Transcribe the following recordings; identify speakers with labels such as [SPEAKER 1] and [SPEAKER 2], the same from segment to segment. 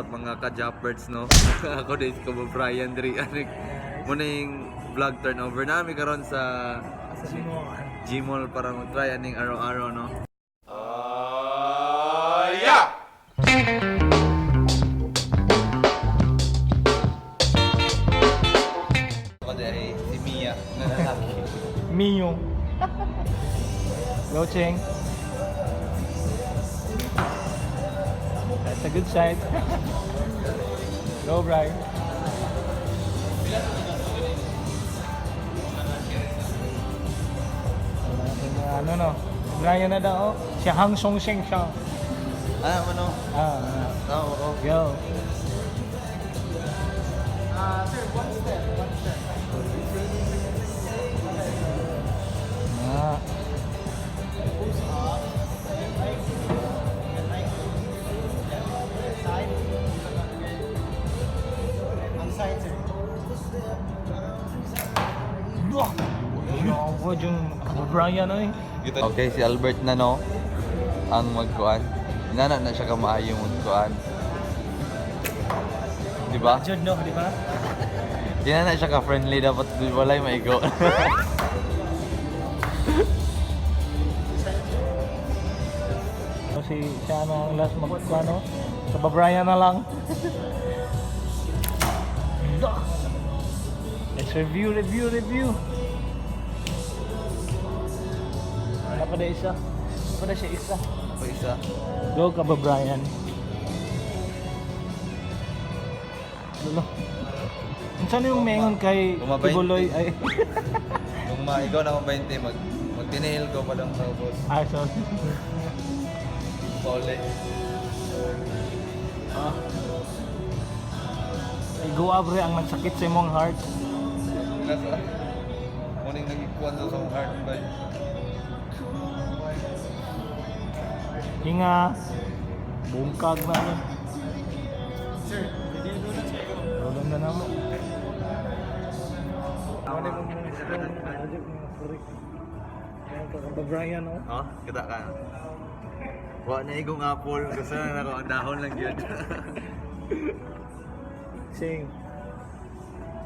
[SPEAKER 1] up mga ka-Japperts, no? Ako din si KABABRYAN diri anik muna yung vlog turnover namin karon sa Gmall para mag-try aning araw-araw, no? Yeah! Ako dahil si Mia na lalaki.
[SPEAKER 2] Mio. Go, Cheng. That's a good side. Go, Brian. Ano no? Brian na daw. Siya Hang Song Seng siya.
[SPEAKER 1] Ano? Oo.
[SPEAKER 2] Go.
[SPEAKER 3] Sir, one step. Push up. Side. On side, sir.
[SPEAKER 2] Ako yung Brian na eh.
[SPEAKER 1] Okay, si Albert na, no? Ang magkuan. Inana na siya kamaayo magkuan. Di ba?
[SPEAKER 2] Jud no, di ba?
[SPEAKER 1] Inana siya ka-friendly, dapat walay maigo.
[SPEAKER 2] Kasi siya na ang last magkuano. Sa Brian na lang. Let's review. Wala pa na isa. Wala pa na siya isa.
[SPEAKER 1] Ako isa.
[SPEAKER 2] Go KABABRYAN. Lolo. Saan yung mengon kay
[SPEAKER 1] Bumabay.
[SPEAKER 2] Tibuloy ay
[SPEAKER 1] Kung maigo na akong 20, magtinihil ko pa lang sa ubos.
[SPEAKER 2] ay sorry.
[SPEAKER 1] Sole.
[SPEAKER 2] Ay go abre ang nagsakit sa imong heart.
[SPEAKER 1] Nasa? Muning nagikuan sa song heart ba?
[SPEAKER 2] Hinga. Bungkag na ano.
[SPEAKER 3] Sir, hindi doon na sir.
[SPEAKER 2] Rolong na namo. KABABRYAN no?
[SPEAKER 1] Oh, kita ka. Wa na igong apple, gusto na ako ang dahon lang yun.
[SPEAKER 2] Sing.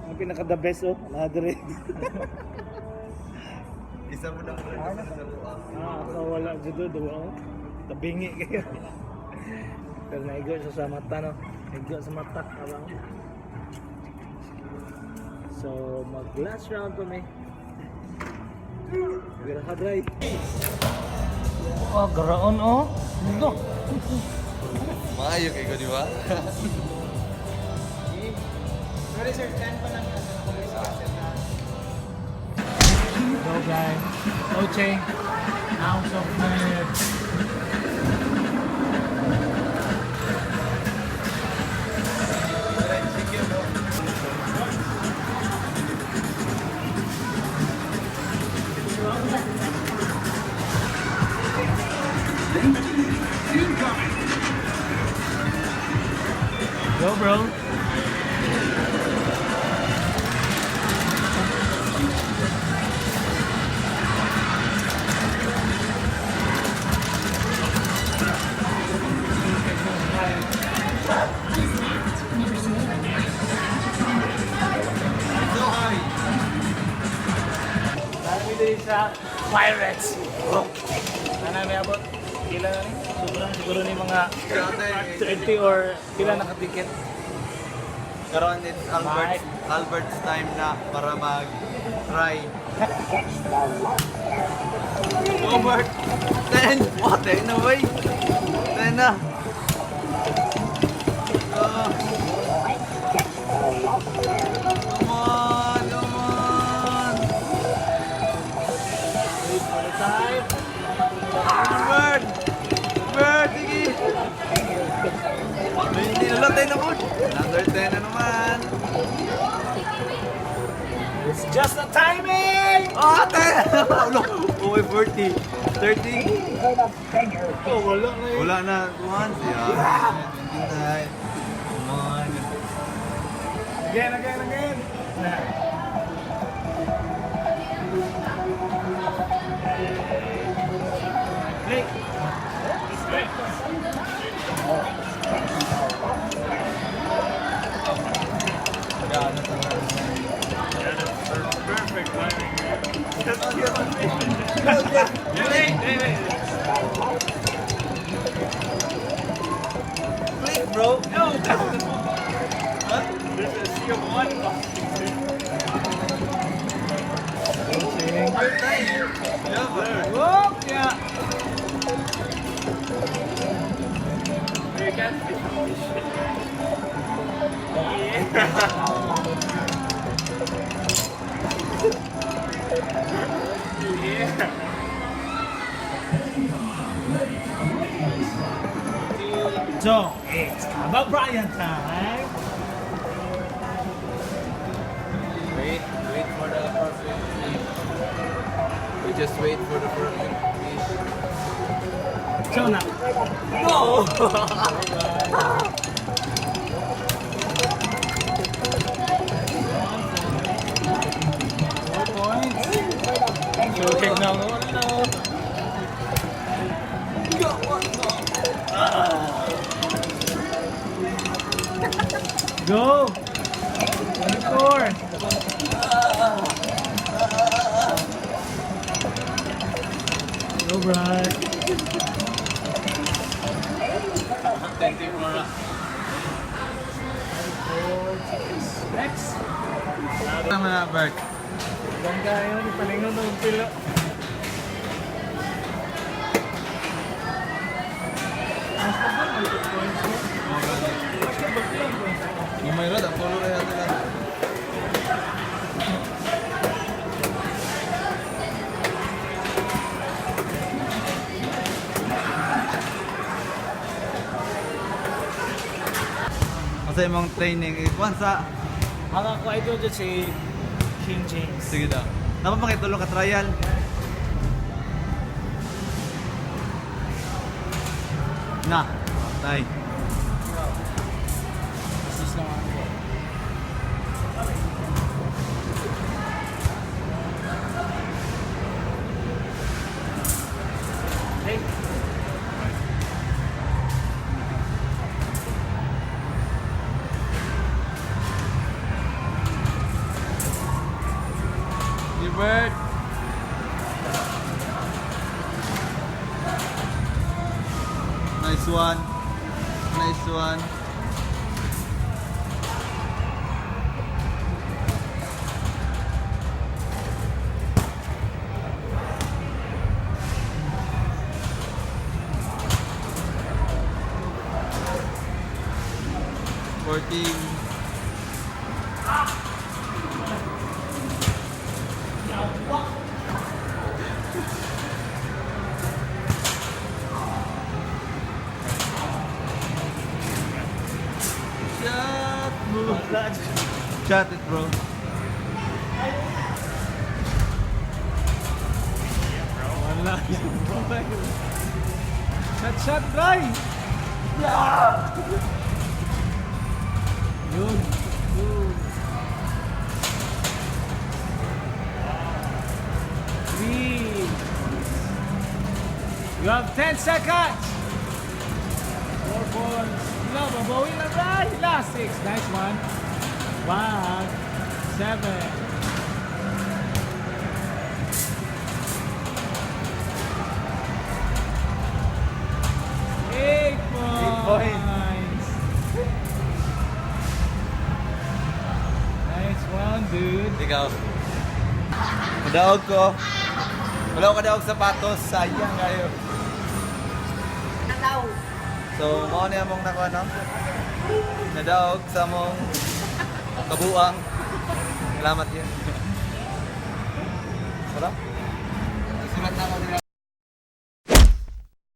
[SPEAKER 2] Ang pinaka the best oh, nadre.
[SPEAKER 1] Isa mo na pala sa buwan.
[SPEAKER 2] Ako wala jud do oh. Tabingi kayo. Pero naigo siya sa mata no. Naigo sa mata abang. So mag last round kami. Gira hadray. Oh, garaon oh. No.
[SPEAKER 1] Maayo kay ko, di ba?
[SPEAKER 3] Sorry sir, 10 pa lang yan.
[SPEAKER 2] Go guys. Oche. House of Nerds. Go bro. Dito sa Pirates. Ano may abot? Kila na ni? Sobrang siguro ni mga 30 or pila nakatiket.
[SPEAKER 1] Karon it's Albert's time na para mag-try. Albert! 10! What? 10 na boy! 10 na! Come on!
[SPEAKER 2] Wait for the time.
[SPEAKER 1] Albert! Sige! 20 na lang, 10 na po! Another 10 na naman!
[SPEAKER 2] It's just the timing!
[SPEAKER 1] Oh, 10! Oh, 40! 30!
[SPEAKER 2] Oh, wala na yun.
[SPEAKER 1] Wala na. Come on. Yeah. 29. Come on.
[SPEAKER 2] Again. Play.
[SPEAKER 1] Click, bro.
[SPEAKER 2] No! There's a sea of one. Whoop! Yeah. You can't yeah. So, it's KABABRYAN time.
[SPEAKER 1] Wait for the perfect fish. We just wait for the perfect fish.
[SPEAKER 2] So now.
[SPEAKER 1] No!
[SPEAKER 2] Okay, no. Go! 24! Go, Brad.
[SPEAKER 1] 24.
[SPEAKER 2] Next!
[SPEAKER 1] Tama na, Bert.
[SPEAKER 2] Ganda yun, palingon ng pilo.
[SPEAKER 1] May rod, ang polo na yan nila. Kasi mong training, ikuan sa...
[SPEAKER 2] Ang ako idol dyan si King James.
[SPEAKER 1] Sige daw. Napapakitulong ka trial. Na, tay.
[SPEAKER 2] Assist lang ako. Hey.
[SPEAKER 1] Gilbert. Nice one. Nice one. Fourteen. Shot it, bro.
[SPEAKER 2] Wala yan. Shot, try! Yun. Three. You have 10 seconds. 4 points. No, babawi na try. Last 6. Nice one. 1, 7. Eight points. Nice one, dude.
[SPEAKER 1] Ikaw. Kadaog ko. Wala ko kadaog sapatos. Sayang kayo. So, mao niya mong nakuha, no? Nadaog sa mong kabuang. Salamat yun. Sarap. Sulat na ako nila.